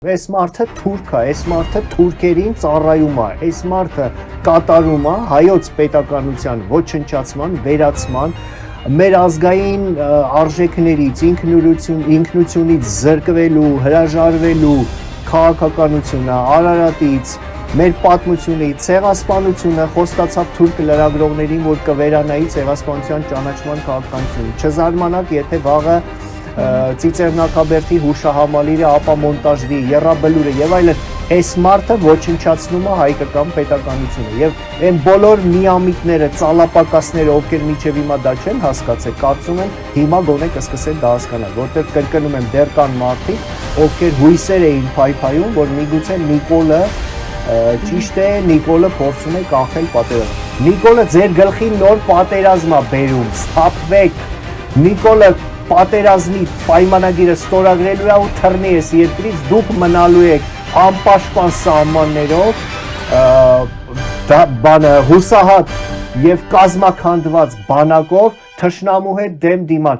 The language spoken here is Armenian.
Այս մարդը թուրք է, այս մարդը թուրքերին ծառայում է, այս մարդը կատարում է հայոց պետականության ոչնչացման, վերացման, մեր ազգային արժեքներից, ինքնությունից զրկվելու, հրաժարվելու քաղաքականությունը, Արարատից, մեր պատմությունից, ցեղասպանությունը խոստացավ թուրք լրագրողներին, որ կվերանայի ցեղասպանության ճանաչման քաղաքականությունը։ Չզարմանաք, եթե վաղը Ծիծեռնակաբերդի հուշահամալիրը, ապա մոնտաժվի, եռաբլուրը եւ այլն, այս մարդը ոչնչացնում է հայկական պետականությունը եւ այն բոլոր միամիտները, ծալապակասները, ովքեր միջև հիմա դա չեն հասկացել, կարծում են հիմա գոնե կսկսեն դա հասկանալ, որտեղ կրկնում եմ դեռ կան մարդիկ, ովքեր հույսեր էին փայփայում, որ միգուցե Նիկոլը ճիշտ է, Նիկոլը փորձում է կանխել պատերազմը։ Նիկոլը ձեր գլխին նոր պատերազմ է բերում, սթափվեք։ Նիկոլը պատերազմի պայմանագիրը ստորագրելու է ու թռնի այս երկրից, դուք մնալու եք անպաշտպան սահմաններով, հուսահատ եւ կազմաքանդված բանակով թշնամու հետ դեմ դիման։